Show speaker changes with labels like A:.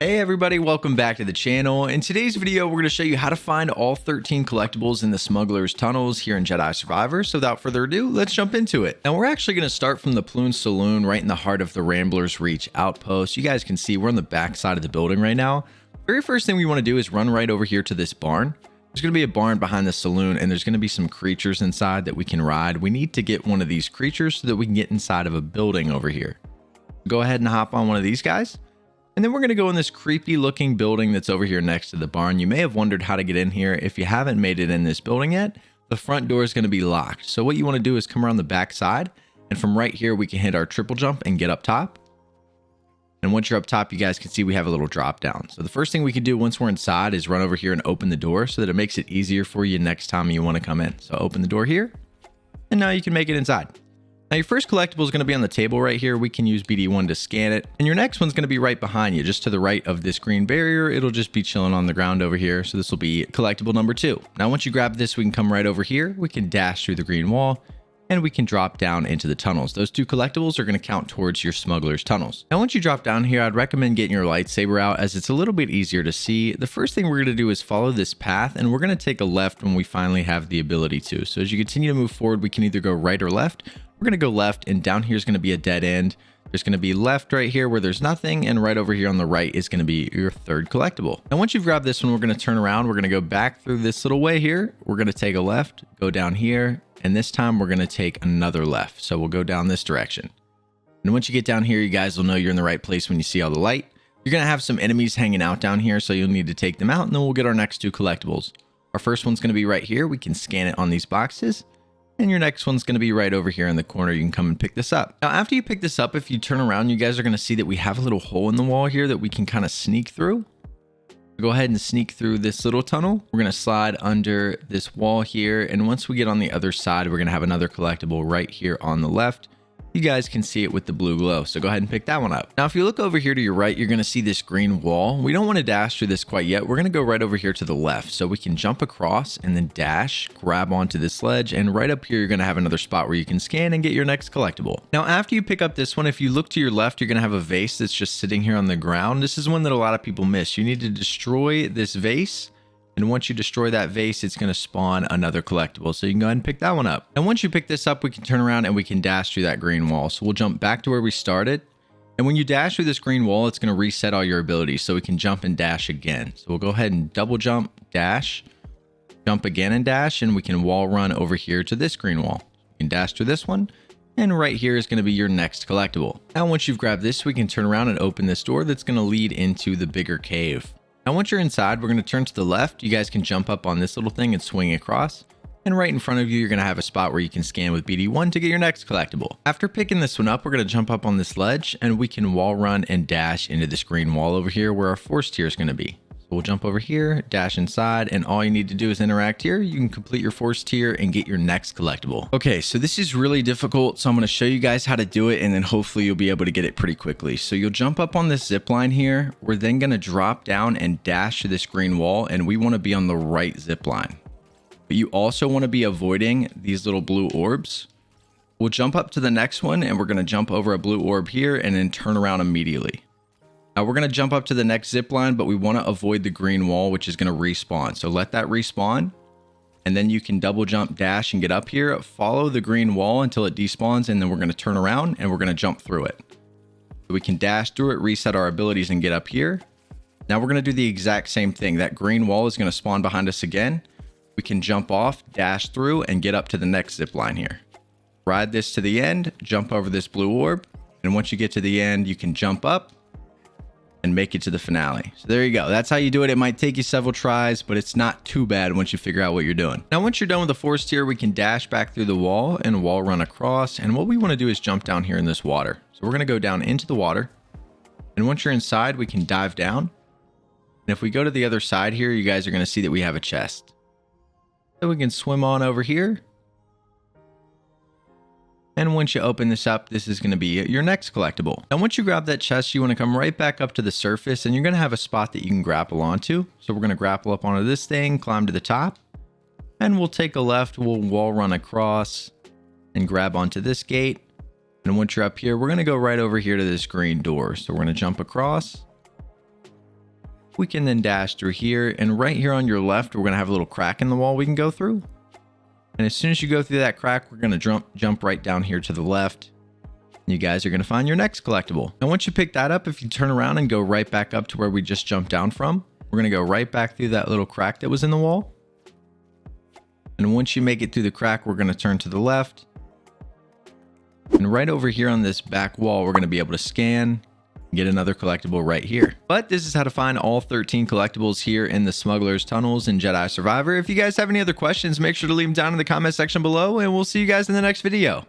A: Hey everybody, welcome back to the channel. In today's video, we're going to show you how to find all 13 collectibles in the Smuggler's Tunnels here in Jedi Survivor. So without further ado, let's jump into it. Now we're actually going to start from the Ploon Saloon right in the heart of the Rambler's Reach outpost. You guys can see we're on the back side of the building right now. Very first thing we want to do is run right over here to this barn. There's going to be a barn behind the saloon and there's going to be some creatures inside that we can ride. We need to get one of these creatures so that we can get inside of a building over here. Go ahead and hop on one of these guys. And then we're going to go in this creepy looking building that's over here next to the barn. You may have wondered how to get in here. If you haven't made it in this building yet, the front door is going to be locked. So what you want to do is come around the back side. And from right here, we can hit our triple jump and get up top. And once you're up top, you guys can see we have a little drop down. So the first thing we can do once we're inside is run over here and open the door so that it makes it easier for you next time you want to come in. So open the door here. And now you can make it inside. Now your first collectible is going to be on the table right here. We can use BD1 to scan it. And your next one's going to be right behind you, just to the right of this green barrier. It'll just be chilling on the ground over here. So this will be collectible number 2. Now once you grab this, we can come right over here. We can dash through the green wall and we can drop down into the tunnels. Those 2 collectibles are going to count towards your Smuggler's Tunnels. Now once you drop down here, I'd recommend getting your lightsaber out as it's a little bit easier to see. The first thing we're going to do is follow this path and we're going to take a left when we finally have the ability to. So as you continue to move forward, we can either go right or left. We're going to go left and down here is going to be a dead end. There's going to be left right here where there's nothing. And right over here on the right is going to be your third collectible. And once you've grabbed this one, we're going to turn around. We're going to go back through this little way here. We're going to take a left, go down here. And this time we're going to take another left. So we'll go down this direction. And once you get down here, you guys will know you're in the right place when you see all the light. You're going to have some enemies hanging out down here. So you'll need to take them out and then we'll get our next 2 collectibles. Our first one's going to be right here. We can scan it on these boxes. And your next one's going to be right over here in the corner. You can come and pick this up. Now, after you pick this up, if you turn around, you guys are going to see that we have a little hole in the wall here that we can kind of sneak through. Go ahead and sneak through this little tunnel. We're going to slide under this wall here. And once we get on the other side, we're going to have another collectible right here on the left. You guys can see it with the blue glow. So go ahead and pick that one up. Now, if you look over here to your right, you're going to see this green wall. We don't want to dash through this quite yet. We're going to go right over here to the left. So we can jump across and then dash, grab onto this ledge. And right up here, you're going to have another spot where you can scan and get your next collectible. Now, after you pick up this one, if you look to your left, you're going to have a vase that's just sitting here on the ground. This is one that a lot of people miss. You need to destroy this vase. And once you destroy that vase, it's going to spawn another collectible. So you can go ahead and pick that one up. And once you pick this up, we can turn around and we can dash through that green wall. So we'll jump back to where we started. And when you dash through this green wall, it's going to reset all your abilities. So we can jump and dash again. So we'll go ahead and double jump, dash, jump again and dash. And we can wall run over here to this green wall. You can dash through this one. And right here is going to be your next collectible. Now, once you've grabbed this, we can turn around and open this door that's going to lead into the bigger cave. Now, once you're inside, we're going to turn to the left. You guys can jump up on this little thing and swing across. And right in front of you, you're going to have a spot where you can scan with BD1 to get your next collectible. After picking this one up, we're going to jump up on this ledge and we can wall run and dash into this green wall over here where our force tier is going to be. So we'll jump over here, dash inside, and all you need to do is interact here. You can complete your force tier and get your next collectible. Okay, so this is really difficult. So I'm going to show you guys how to do it and then hopefully you'll be able to get it pretty quickly. So you'll jump up on this zip line here. We're then going to drop down and dash to this green wall and we want to be on the right zip line. But you also want to be avoiding these little blue orbs. We'll jump up to the next one and we're going to jump over a blue orb here and then turn around immediately. Now we're going to jump up to the next zip line, but we want to avoid the green wall, which is going to respawn. So let that respawn. And then you can double jump, dash, and get up here. Follow the green wall until it despawns. And then we're going to turn around and we're going to jump through it. So we can dash through it, reset our abilities, and get up here. Now we're going to do the exact same thing. That green wall is going to spawn behind us again. We can jump off, dash through, and get up to the next zip line here. Ride this to the end, jump over this blue orb. And once you get to the end, you can jump up and make it to the finale. So there you go. That's how you do it. It might take you several tries, but it's not too bad once you figure out what you're doing. Now, once you're done with the force tier, we can dash back through the wall and wall run across. And what we want to do is jump down here in this water. So we're going to go down into the water. And once you're inside, we can dive down. And if we go to the other side here, you guys are going to see that we have a chest. So we can swim on over here. And once you open this up, this is going to be your next collectible. And once you grab that chest, you want to come right back up to the surface and you're going to have a spot that you can grapple onto. So we're going to grapple up onto this thing, climb to the top, and we'll take a left. We'll wall run across and grab onto this gate. And once you're up here, we're going to go right over here to this green door. So we're going to jump across We can then dash through here, and right here on your left, we're going to have a little crack in the wall we can go through. And as soon as you go through that crack, we're going to jump right down here to the left. You guys are going to find your next collectible. And once you pick that up, if you turn around and go right back up to where we just jumped down from, we're going to go right back through that little crack that was in the wall. And once you make it through the crack, we're going to turn to the left. And right over here on this back wall, we're going to be able to scan, get another collectible right here. But this is how to find all 13 collectibles here in the Smuggler's Tunnels in Jedi Survivor. If you guys have any other questions, make sure to leave them down in the comment section below, and we'll see you guys in the next video.